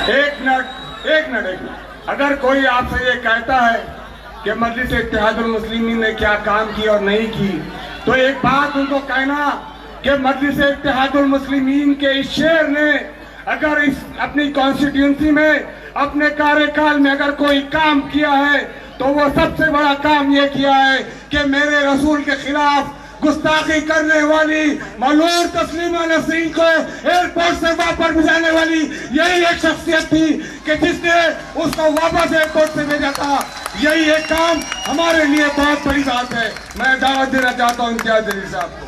एक मिनट। अगर कोई आपसे ये कहता है कि मजलिस इत्तेहादुल मुस्लिमीन ने क्या काम की और नहीं की, तो एक बात उनको कहना कि मजलिस इत्तेहादुल मुस्लिमीन के इस शेर ने अगर इस अपनी कॉन्स्टिट्यूंसी में अपने कार्यकाल में अगर कोई काम किया है तो वो सबसे बड़ा काम ये किया है कि मेरे रसूल के खिलाफ गुस्ताखी करने वाली मलूर तस्लीमा नसरीन को एयरपोर्ट से वापस भिजाने वाली यही एक शख्सियत थी कि जिसने उसको वापस एयरपोर्ट से भेजा था। यही एक काम हमारे लिए बहुत बड़ी बात है। मैं दावत देना चाहता हूँ इम्तियाज जलील साहब को।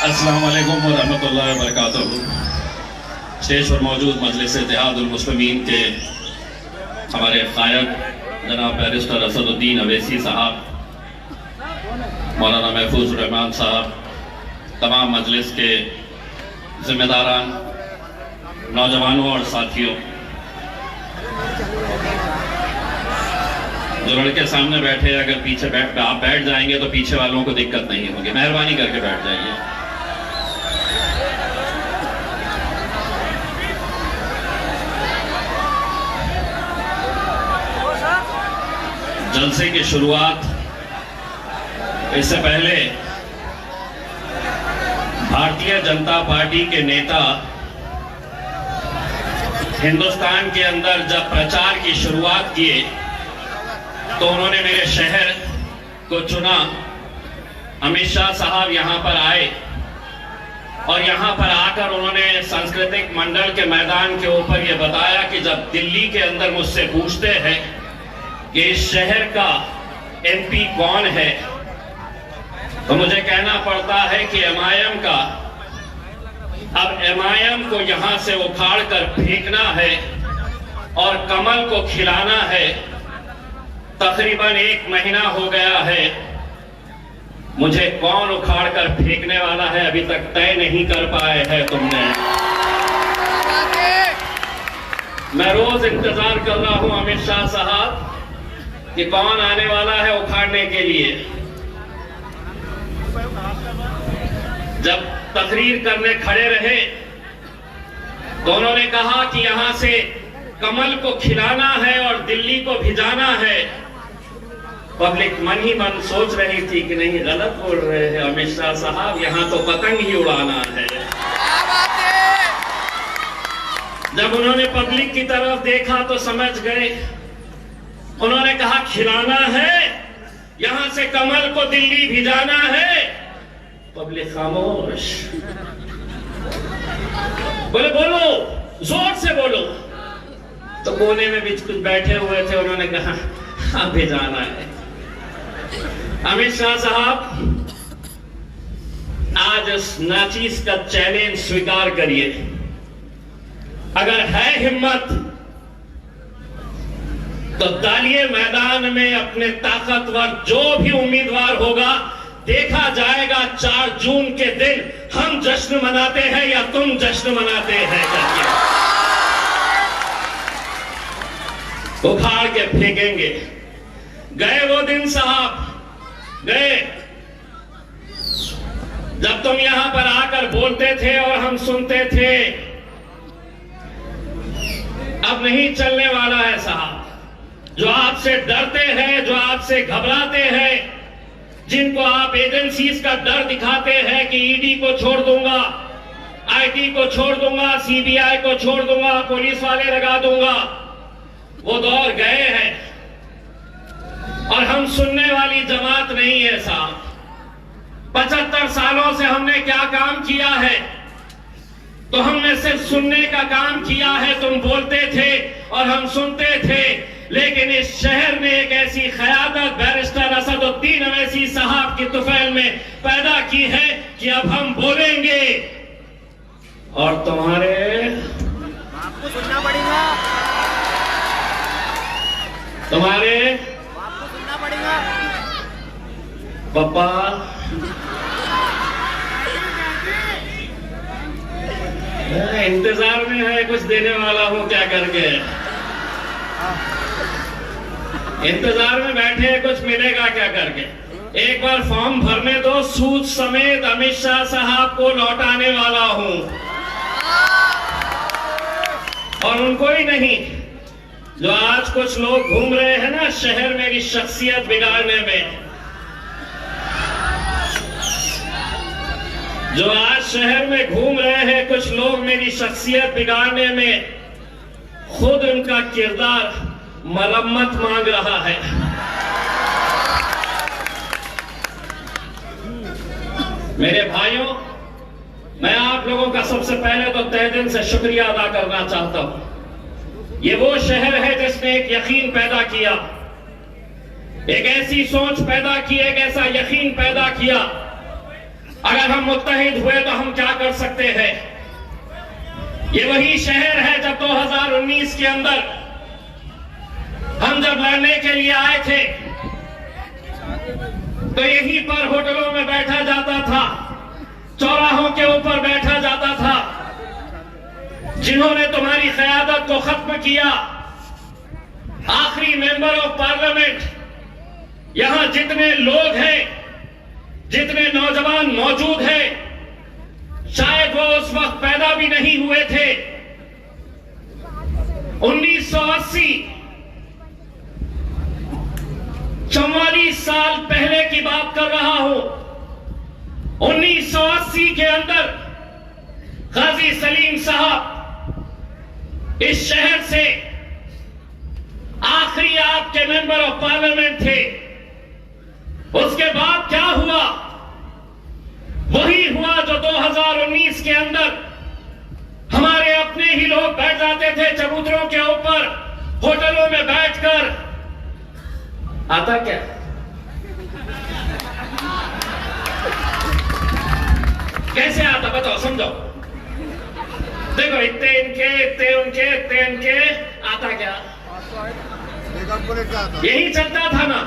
अस्सलाम वालेकुम व रहमतुल्लाहि व बरकातुहू। स्टेज पर मौजूद मजलिस इत्तेहादुल मुस्लिमीन के हमारे कायद जनाब बैरिस्टर असदुद्दीन अवैसी साहब, मौलाना महफूज रहमान साहब, तमाम मजलिस के जिम्मेदारान, नौजवानों और साथियों, जो लड़के सामने बैठे अगर पीछे आप बैठ जाएंगे तो पीछे वालों को दिक्कत नहीं होगी, मेहरबानी करके बैठ जाइए। जलसे की शुरुआत इससे पहले भारतीय जनता पार्टी के नेता हिंदुस्तान के अंदर जब प्रचार की शुरुआत किए तो उन्होंने मेरे शहर को चुना। अमित शाह साहब यहां पर आए और यहां पर आकर उन्होंने सांस्कृतिक मंडल के मैदान के ऊपर यह बताया कि जब दिल्ली के अंदर मुझसे पूछते हैं कि इस शहर का एमपी कौन है, तो मुझे कहना पड़ता है कि एमआईएम का। अब एमआईएम को यहां से उखाड़ कर फेंकना है और कमल को खिलाना है। तकरीबन 1 महीना हो गया है, मुझे कौन उखाड़ कर फेंकने वाला है अभी तक तय नहीं कर पाए हैं तुमने। मैं रोज इंतजार कर रहा हूं अमित शाह साहब कि कौन आने वाला है उखाड़ने के लिए। जब तकरीर करने खड़े रहे तो उन्होंने कहा कि यहां से कमल को खिलाना है और दिल्ली को भिजाना है। पब्लिक मन ही मन सोच रही थी कि नहीं, गलत बोल रहे हैं अमित शाह साहब, यहां तो पतंग ही उड़ाना है। जब उन्होंने पब्लिक की तरफ देखा तो समझ गए। उन्होंने कहा खिलाना है, यहां से कमल को दिल्ली भिजाना है। पब्लिक खामोश। बोले बोलो, जोर से बोलो। तो कोने में बीच कुछ बैठे हुए थे, उन्होंने कहा हाँ भिजाना है। अमित शाह साहब, आज इस नाचीज का चैलेंज स्वीकार करिए। अगर है हिम्मत तो डालिए मैदान में अपने ताकतवर जो भी उम्मीदवार होगा। देखा जाएगा 4 जून के दिन हम जश्न मनाते हैं या तुम जश्न मनाते हैं करके उखाड़ के फेंकेंगे। गए वो दिन साहब, गए जब तुम यहां पर आकर बोलते थे और हम सुनते थे। अब नहीं चलने वाला है साहब। जो आपसे डरते हैं, जो आपसे घबराते हैं, जिनको आप एजेंसीज का डर दिखाते हैं कि ईडी को छोड़ दूंगा, आईटी को छोड़ दूंगा, सीबीआई को छोड़ दूंगा, पुलिस वाले लगा दूंगा, वो दौर गए हैं। और हम सुनने वाली जमात नहीं है साहब। 75 सालों से हमने क्या काम किया है? तो हमने सिर्फ सुनने का काम किया है। तुम बोलते थे और हम सुनते थे, लेकिन इस शहर ने एक ऐसी क़यादत बैरिस्टर असदुद्दीन अवैसी साहब की तुफैल में पैदा की है कि अब हम बोलेंगे और तुम्हारे आपको सुनना पड़ेगा, तुम्हारे आपको सुनना पड़ेगा। पापा इंतजार में है, कुछ देने वाला हूं क्या करके। इंतजार में बैठे हैं, कुछ मिलेगा क्या करके। एक बार फॉर्म भरने दो, सूद समेत अमित शाह साहब को लौटाने वाला हूं। और उनको ही नहीं, जो आज कुछ लोग घूम रहे हैं ना शहर मेरी शख्सियत बिगाड़ने में, जो आज शहर में घूम रहे हैं कुछ लोग मेरी शख्सियत बिगाड़ने में, खुद उनका किरदार मरम्मत मांग रहा है। मेरे भाइयों, मैं आप लोगों का सबसे पहले तो तहे दिल से शुक्रिया अदा करना चाहता हूं। ये वो शहर है जिसने एक यकीन पैदा किया, एक ऐसी सोच पैदा की, एक ऐसा यकीन पैदा किया, अगर हम मुत्तहिद हुए तो हम क्या कर सकते हैं। ये वही शहर है जब 2019 के अंदर हम जब लड़ने के लिए आए थे तो यहीं पर होटलों में बैठा जाता था, चौराहों के ऊपर बैठा जाता था। जिन्होंने तुम्हारी क़यादत को खत्म किया, आखिरी मेंबर ऑफ पार्लियामेंट, यहां जितने लोग हैं, जितने नौजवान मौजूद हैं, शायद वो उस वक्त पैदा भी नहीं हुए थे। 1980, 44 साल पहले की बात कर रहा हूं। 1980 के अंदर गाजी सलीम साहब इस शहर से आखिरी आपके मेंबर ऑफ पार्लियामेंट थे। उसके बाद क्या हुआ? वही हुआ जो 2019 के अंदर हमारे अपने ही लोग बैठ जाते थे चबूतरों के ऊपर, होटलों में बैठकर। आता क्या? कैसे आता बताओ, समझाओ। देखो, इतने इनके, इतने उनके, इतने इनके, आता क्या? यही चलता था ना।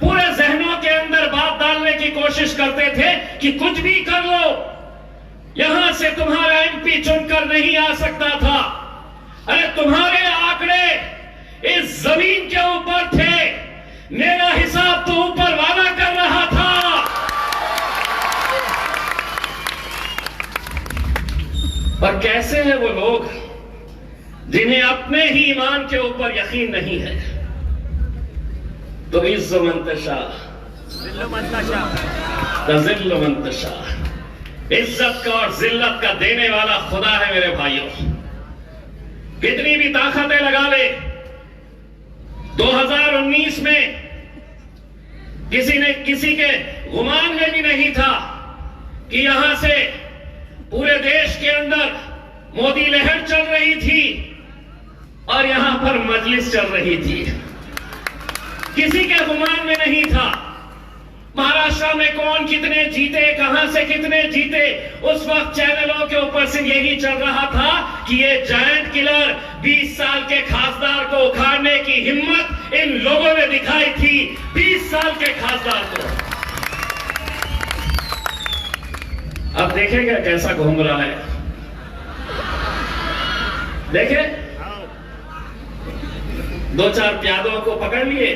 पूरे जहनों के अंदर बात डालने की कोशिश करते थे कि कुछ भी कर लो, यहां से तुम्हारा एमपी चुनकर नहीं आ सकता था। अरे तुम्हारे आंकड़े इस जमीन के ऊपर थे, मेरा हिसाब तो ऊपर वाला कर रहा था। पर कैसे हैं वो लोग जिन्हें अपने ही ईमान के ऊपर यकीन नहीं है? तो इज्ज़ो मंतशा तज़िल्लु मंतशा, इज्जत का और जिल्लत का देने वाला खुदा है मेरे भाइयों। कितनी भी ताकतें लगा ले, 2019 में किसी के गुमान में भी नहीं था कि यहां से पूरे देश के अंदर मोदी लहर चल रही थी और यहां पर मजलिस चल रही थी। किसी के गुमान में नहीं था। महाराष्ट्र में कौन कितने जीते, कहां से कितने जीते, उस वक्त चैनलों के ऊपर सिर्फ यही चल रहा था कि ये जायंट किलर 20 साल के खासदार को उखाड़ने की हिम्मत इन लोगों ने दिखाई थी। 20 साल के खासदार को। अब देखेगा कैसा घूम रहा है। देखे, 2-4 प्यादों को पकड़ लिए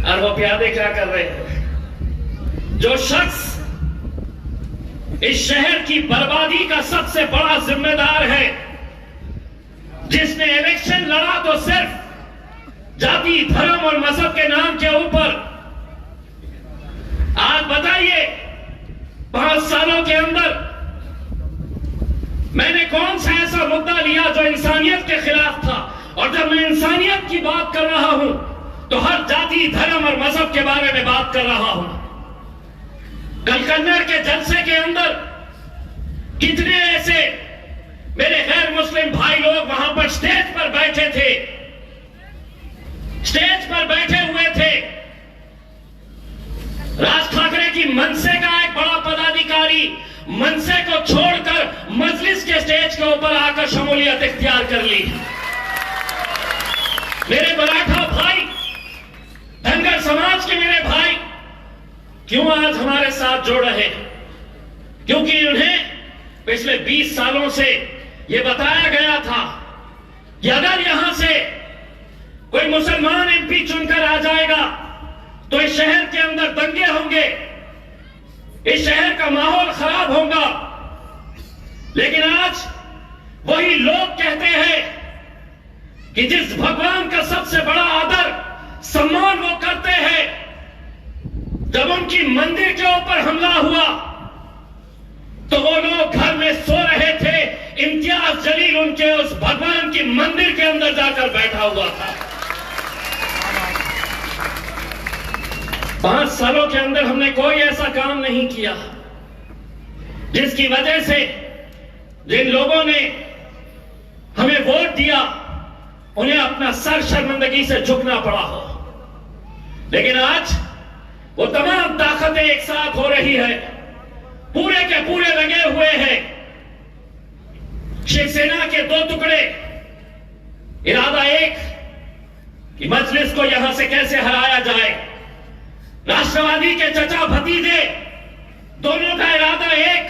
और वो प्यादे क्या कर रहे हैं? जो शख्स इस शहर की बर्बादी का सबसे बड़ा जिम्मेदार है, जिसने इलेक्शन लड़ा तो सिर्फ जाति, धर्म और मजहब के नाम के ऊपर। आज बताइए, 5 सालों के अंदर मैंने कौन सा ऐसा मुद्दा लिया जो इंसानियत के खिलाफ था? और जब मैं इंसानियत की बात कर रहा हूं तो हर जाति, धर्म और मजहब के बारे में बात कर रहा हूं। कल कन्नड़ के जलसे के अंदर कितने ऐसे मेरे गैर मुस्लिम भाई लोग वहां पर स्टेज पर बैठे थे, स्टेज पर बैठे हुए थे। राज ठाकरे की मनसे का एक बड़ा पदाधिकारी मनसे को छोड़कर मजलिस के स्टेज के ऊपर आकर शमूलियत इख्तियार कर ली। मेरे मराठा भाई, धनगर समाज के मेरे भाई क्यों आज हमारे साथ जुड़ रहे? क्योंकि उन्हें पिछले 20 सालों से यह बताया गया था कि अगर यहां से कोई मुसलमान एमपी चुनकर आ जाएगा तो इस शहर के अंदर दंगे होंगे, इस शहर का माहौल खराब होगा। लेकिन आज वही लोग कहते हैं कि जिस भगवान का सबसे बड़ा आदर सम्मान वो करते हैं, जब उनकी मंदिर के ऊपर हमला हुआ तो वो लोग घर में सो रहे थे, इम्तियाज जलील उनके उस भगवान की मंदिर के अंदर जाकर बैठा हुआ था। 5 सालों के अंदर हमने कोई ऐसा काम नहीं किया जिसकी वजह से जिन लोगों ने हमें वोट दिया उन्हें अपना सर शर्मिंदगी से झुकना पड़ा हो। लेकिन आज वो तमाम ताकतें एक साथ हो रही है, पूरे के पूरे लगे हुए हैं। शिवसेना के 2 टुकड़े, इरादा एक कि मजलिस को यहां से कैसे हराया जाए। राष्ट्रवादी के चचा भतीजे दोनों का इरादा एक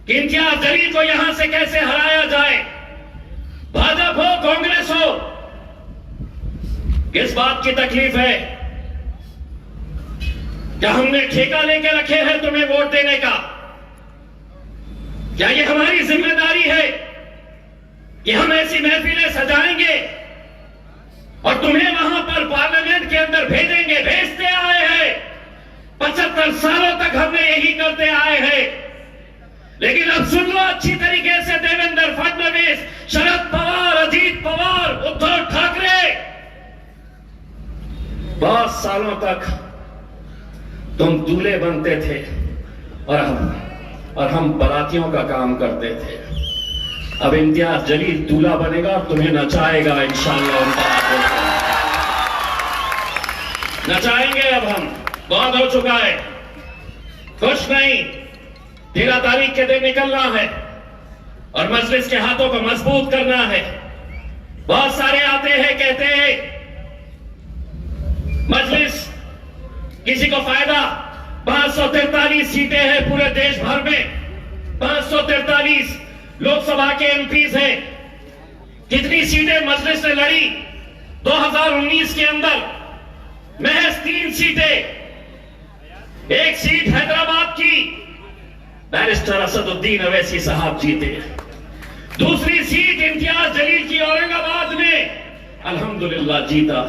कि इम्तियाज जलील को यहां से कैसे हराया जाए। भाजपा हो कांग्रेस हो, किस बात की तकलीफ है? क्या हमने ठेका लेके रखे हैं तुम्हें वोट देने का? क्या ये हमारी जिम्मेदारी है कि हम ऐसी महफिलें सजाएंगे और तुम्हें वहां पर पार्लियामेंट के अंदर भेजेंगे? भेजते आए हैं, 75 सालों तक हमने यही करते आए हैं। लेकिन अब सुन लो अच्छी तरीके से, देवेंद्र फडणवीस, शरद पवार, अजीत पवार, उद्धव ठाकरे, बहुत सालों तक तुम दूल्हे बनते थे और हम बारातियों का काम करते थे। अब इम्तियाज जलील दूल्हा बनेगा और तुम्हें नचाएगा इंशाअल्लाह। नचाएंगे अब हम, बहुत हो चुका है। कुछ नहीं, 13 तारीख के दिन निकलना है और मजलिस के हाथों को मजबूत करना है। बहुत सारे आते हैं, कहते हैं मजलिस किसी को फायदा। 543 सीटें हैं पूरे देश भर में, 543 लोकसभा के एमपीज हैं। कितनी सीटें मजलिस ने लड़ी? 2019 के अंदर महज 3 सीटें। एक सीट हैदराबाद की बैरिस्टर असदुद्दीन अवैसी साहब जीते। दूसरी सीट इम्तियाज जलील की औरंगाबाद में अल्हम्दुलिल्लाह जीता।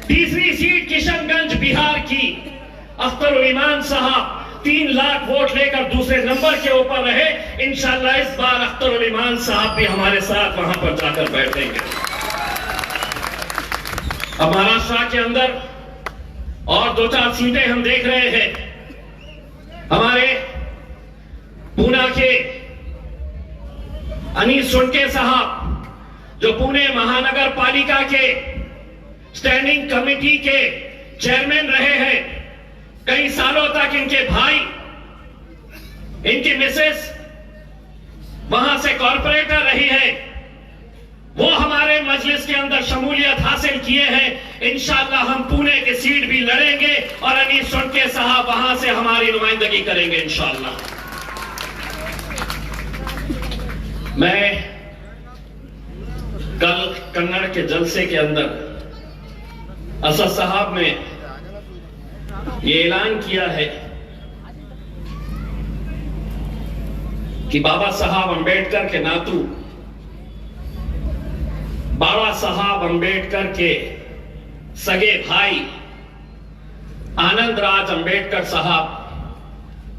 तीसरी सीट किशनगंज बिहार की अख्तर उल ईमान साहब 3 लाख वोट लेकर दूसरे नंबर के ऊपर रहे। इंशाअल्लाह इस बार अख्तर उल ईमान साहब भी हमारे साथ वहां पर जाकर बैठेंगे। अब महाराष्ट्र के अंदर और 2-4 सीटें हम देख रहे हैं। हमारे पूना के अनीस सुनके साहब जो पुणे महानगर पालिका के स्टैंडिंग कमेटी के चेयरमैन रहे हैं, कई सालों तक इनके भाई, इनकी मिसेस वहां से कॉर्पोरेटर रही है, वो हमारे मजलिस के अंदर शमूलियत हासिल किए हैं। इंशाअल्लाह हम पुणे की सीट भी लड़ेंगे और अनीस सुनके साहब वहां से हमारी नुमाइंदगी करेंगे इंशाअल्लाह। मैं कल कन्नड़ के जलसे के अंदर असद साहब ने ये ऐलान किया है कि बाबा साहब अंबेडकर के नातू, बाबा साहब अंबेडकर के सगे भाई आनंद राज अंबेडकर साहब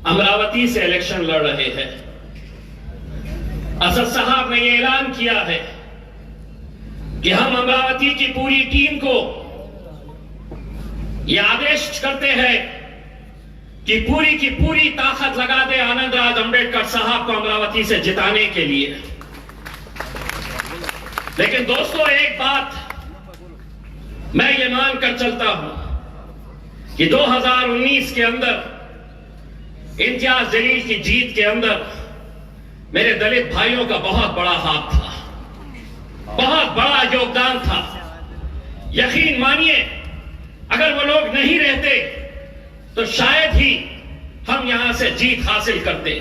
अमरावती से इलेक्शन लड़ रहे हैं। असद साहब ने यह ऐलान किया है कि हम अमरावती की पूरी टीम को यह आदेश करते हैं कि पूरी की पूरी ताकत लगा दे आनंद राज अंबेडकर साहब को अमरावती से जिताने के लिए। लेकिन दोस्तों, एक बात मैं ये मानकर चलता हूं कि 2019 के अंदर इम्तियाज जलील की जीत के अंदर मेरे दलित भाइयों का बहुत बड़ा हाथ था, बहुत बड़ा योगदान था। यकीन मानिए, अगर वो लोग नहीं रहते तो शायद ही हम यहां से जीत हासिल करते।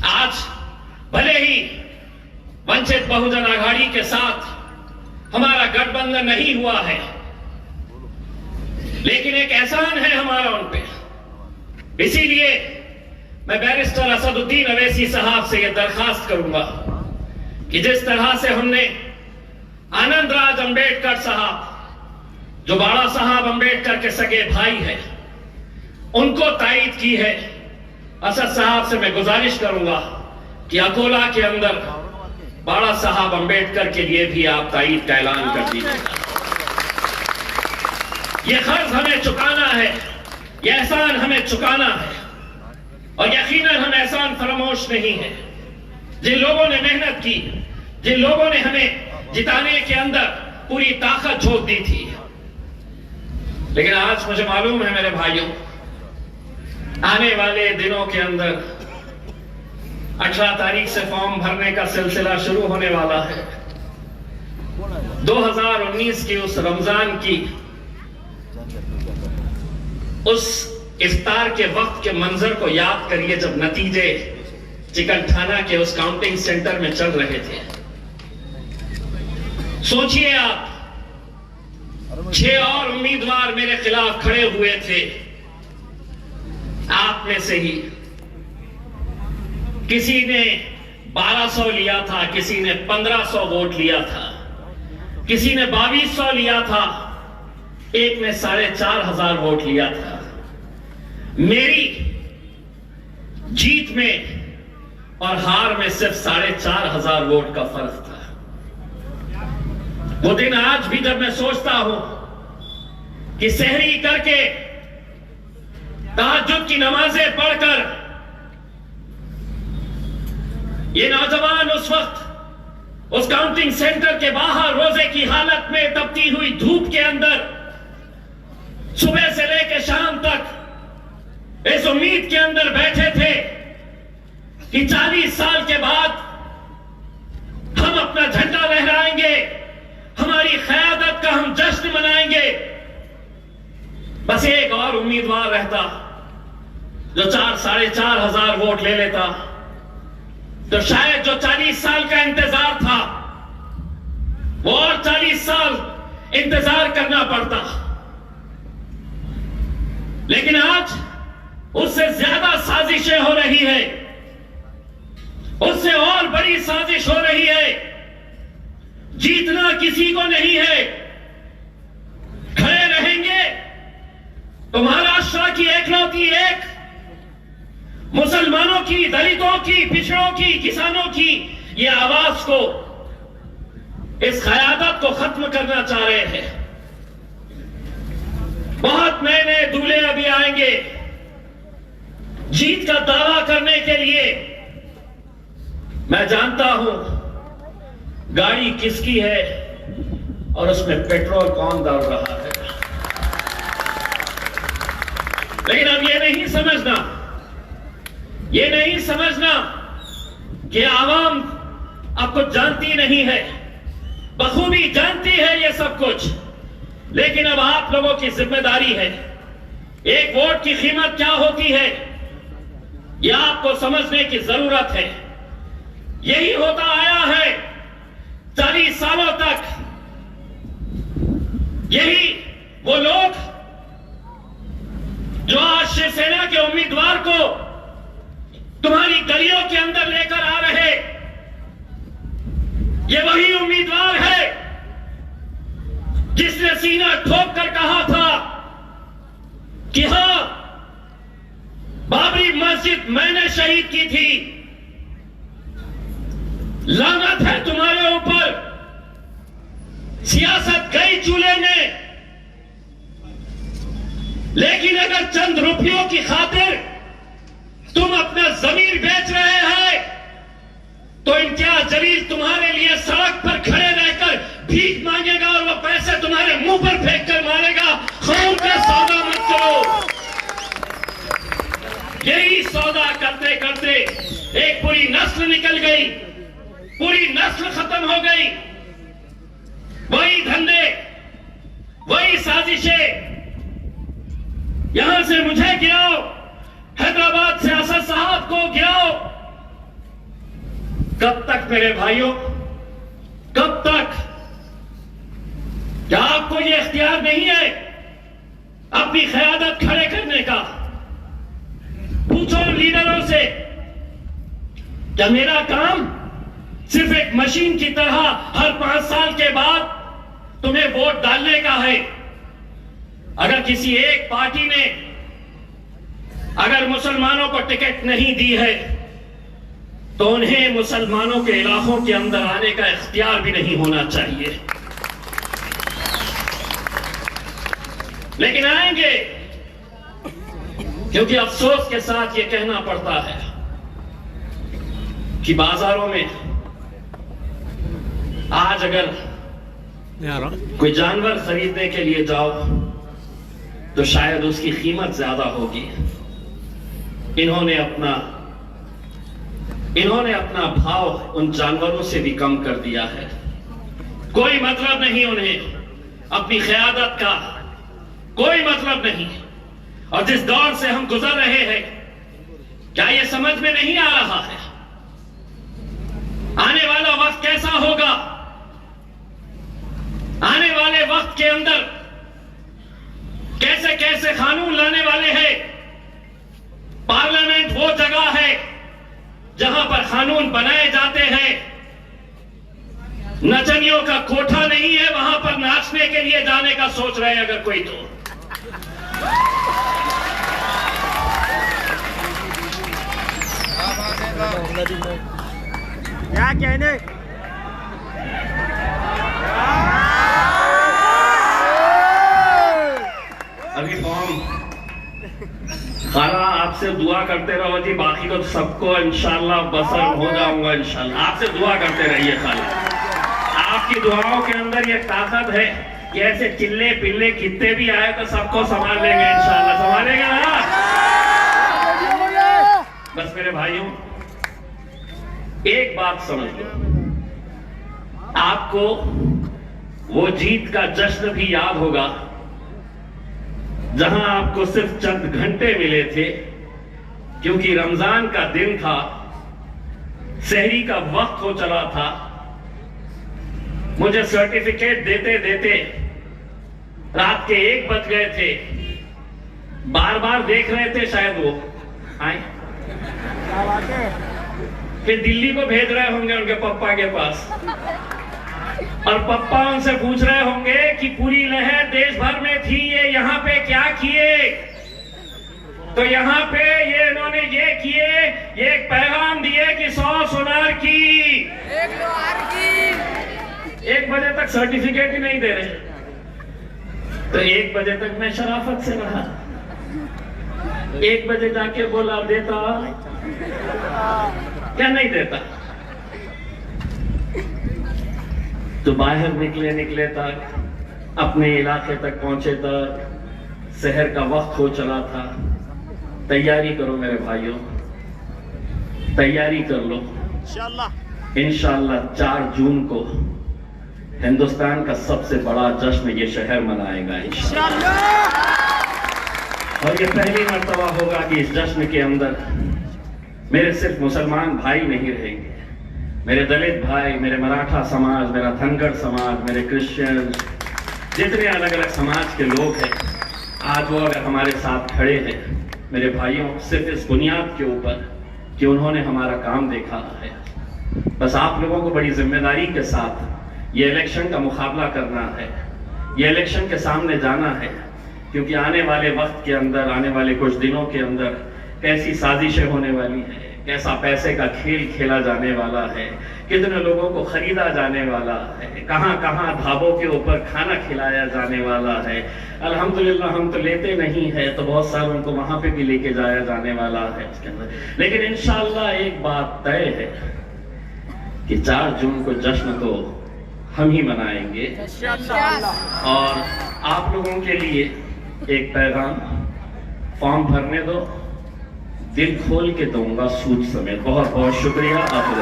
आज भले ही वंचित बहुजन आघाड़ी के साथ हमारा गठबंधन नहीं हुआ है, लेकिन एक एहसान है हमारा उन पे। इसीलिए मैं बैरिस्टर असदुद्दीन अवैसी साहब से यह दरखास्त करूंगा कि जिस तरह से हमने आनंद राज अंबेडकर साहब, जो बाड़ा साहब अंबेडकर के सगे भाई हैं, उनको तायीद की है, असद साहब से मैं गुजारिश करूंगा कि अकोला के अंदर बाड़ा साहब अंबेडकर के लिए भी आप तायीद का ऐलान कर दीजिएगा। यह कर्ज हमें चुकाना है, यह एहसान हमें चुकाना है, और यकीनन हम एहसान फरामोश नहीं है। जिन लोगों ने मेहनत की, जिन लोगों ने हमें जिताने के अंदर पूरी ताकत झोंक दी थी, लेकिन आज मुझे मालूम है मेरे भाइयों, आने वाले दिनों के अंदर 18 तारीख से फॉर्म भरने का सिलसिला शुरू होने वाला है। 2019 की उस रमजान की उस इफ्तार के वक्त के मंजर को याद करिए, जब नतीजे चिकनठाना के उस काउंटिंग सेंटर में चल रहे थे। सोचिए आप, 6 और उम्मीदवार मेरे खिलाफ खड़े हुए थे। आप में से ही किसी ने 1200 लिया था, किसी ने 1500 वोट लिया था, किसी ने 2200 लिया था, एक ने 4500 वोट लिया था। मेरी जीत में और हार में सिर्फ 4500 वोट का फर्क था। वो दिन आज भी जब मैं सोचता हूं कि सहरी करके, तहज्जुद की नमाजें पढ़कर ये नौजवान उस वक्त उस काउंटिंग सेंटर के बाहर रोजे की हालत में तपती हुई धूप के अंदर सुबह से लेकर शाम तक इस उम्मीद के अंदर बैठे थे कि 40 साल के बाद हम अपना झंडा लहराएंगे, हमारी क़यादत का हम जश्न मनाएंगे। बस एक और उम्मीदवार रहता जो 4-4,500 वोट ले लेता, तो शायद जो 40 साल का इंतजार था वो और 40 साल इंतजार करना पड़ता। लेकिन आज उससे ज्यादा साजिशें हो रही है, उससे और बड़ी साजिश हो रही है। जीतना किसी को नहीं है, खड़े रहेंगे तो महाराष्ट्र की एकलौती एक मुसलमानों की, दलितों की, पिछड़ों की, किसानों की ये आवाज को, इस क़यादत को खत्म करना चाह रहे हैं। बहुत नए नए दूल्हे अभी आएंगे जीत का दावा करने के लिए। मैं जानता हूं गाड़ी किसकी है और उसमें पेट्रोल कौन डाल रहा है, लेकिन अब ये नहीं समझना कि आवाम अब कुछ जानती नहीं है, बखूबी जानती है ये सब कुछ। लेकिन अब आप लोगों की जिम्मेदारी है, एक वोट की कीमत क्या होती है यह आपको समझने की जरूरत है। यही होता आया है 40 सालों तक। यही वो लोग जो आज शिवसेना के उम्मीदवार को तुम्हारी गलियों के अंदर लेकर आ रहे, ये वही उम्मीदवार है जिसने सीना ठोक कर कहा था कि हां, बाबरी मस्जिद मैंने शहीद की थी, लानत है तुम्हारे ऊपर, सियासत गई चूल्हे में। लेकिन अगर चंद रुपयों की खातिर तुम अपना जमीर बेच रहे हैं तो इम्तियाज जलील तुम्हारे लिए सड़क पर खड़े रहकर भीख मांगेगा और वो पैसे तुम्हारे मुंह पर फेंक कर मारेगा। खून का सौदा मत करो। यही सौदा करते करते एक पूरी नस्ल निकल गई, पूरी नस्ल खत्म हो गई। वही धंधे, वही साजिशें, यहां से मुझे गिराओ, हैदराबाद से असद साहब को गिराओ। कब तक मेरे भाइयों, कब तक? क्या आपको यह इख्तियार नहीं है अपनी क़यादत खड़े करने का। पूछो लीडरों से, क्या मेरा काम सिर्फ एक मशीन की तरह हर 5 साल के बाद तुम्हें वोट डालने का है? अगर किसी एक पार्टी ने अगर मुसलमानों को टिकट नहीं दी है तो उन्हें मुसलमानों के इलाकों के अंदर आने का इख्तियार भी नहीं होना चाहिए। लेकिन आएंगे, क्योंकि अफसोस के साथ यह कहना पड़ता है कि बाजारों में आज अगर कोई जानवर खरीदने के लिए जाओ तो शायद उसकी कीमत ज्यादा होगी। इन्होंने अपना भाव उन जानवरों से भी कम कर दिया है। कोई मतलब नहीं उन्हें अपनी क़यादत का, कोई मतलब नहीं। और जिस दौर से हम गुजर रहे हैं, क्या यह समझ में नहीं आ रहा है आने वाला वक्त कैसा होगा? आने वाले वक्त के अंदर कैसे कैसे कानून लाने वाले हैं। पार्लियामेंट वो जगह है जहां पर कानून बनाए जाते हैं, नचनियों का कोठा नहीं है वहां पर नाचने के लिए जाने का सोच रहे हैं अगर कोई तो। क्या कहने? अभी फॉर्म खाना आपसे दुआ करते रहो जी, बाकी तो सबको इंशाल्लाह बसर हो जाऊंगा इंशाल्लाह। आपसे दुआ करते रहिए खाला, आपकी दुआओं के अंदर ये ताकत है कि ऐसे चिल्ले पिल्ले कितने भी आए तो सबको संभाल लेंगे इंशाल्लाह। संभालेंगे ना? बस मेरे भाइयों, एक बात समझ लो, आपको वो जीत का जश्न भी याद होगा जहां आपको सिर्फ चंद घंटे मिले थे, क्योंकि रमजान का दिन था, सहरी का वक्त हो चला था। मुझे सर्टिफिकेट देते देते रात के 1 बज गए थे। बार बार देख रहे थे शायद वो आए, फिर दिल्ली को भेज रहे होंगे उनके पप्पा के पास, और पप्पा उनसे पूछ रहे होंगे कि पूरी लहर देश भर में थी, ये यहाँ पे क्या किए? तो यहाँ पे ये इन्होंने ये किए, ये एक पैगाम दिए कि 100 सोनार की, 1 लोहार की। 1 बजे तक सर्टिफिकेट ही नहीं दे रहे, तो 1 बजे तक मैं शराफत से रहा। 1 बजे जाके बोला देता, क्या नहीं देता? तो बाहर निकले तक, अपने इलाके तक पहुंचे तक शहर का वक्त हो चला था। तैयारी करो मेरे भाइयों, तैयारी कर लो। इंशाल्लाह 4 जून को हिंदुस्तान का सबसे बड़ा जश्न ये शहर मनाएगा इंशाल्लाह। और ये पहली मर्तबा होगा कि इस जश्न के अंदर मेरे सिर्फ मुसलमान भाई नहीं रहेंगे, मेरे दलित भाई, मेरे मराठा समाज, मेरा धनगर समाज, मेरे क्रिश्चियन, जितने अलग अलग समाज के लोग हैं, आज वो अगर हमारे साथ खड़े हैं मेरे भाइयों, सिर्फ इस बुनियाद के ऊपर कि उन्होंने हमारा काम देखा है। बस आप लोगों को बड़ी जिम्मेदारी के साथ ये इलेक्शन का मुकाबला करना है, ये इलेक्शन के सामने जाना है, क्योंकि आने वाले वक्त के अंदर, आने वाले कुछ दिनों के अंदर कैसी साजिशें होने वाली हैं, कैसा पैसे का खेल खेला जाने वाला है, कितने लोगों को खरीदा जाने वाला है, कहां कहां ढाबों के ऊपर खाना खिलाया जाने वाला है। अल्हम्दुलिल्लाह हम तो लेते नहीं है, तो बहुत सारे उनको वहां पे भी लेके जाया जाने वाला है उसके अंदर। लेकिन इंशाअल्लाह एक बात तय है कि 4 जून को जश्न तो हम ही मनाएंगे। और आप लोगों के लिए एक पैगाम, फॉर्म भरने दो, दिल खोल के दूंगा सूद समेत। बहुत बहुत शुक्रिया। आप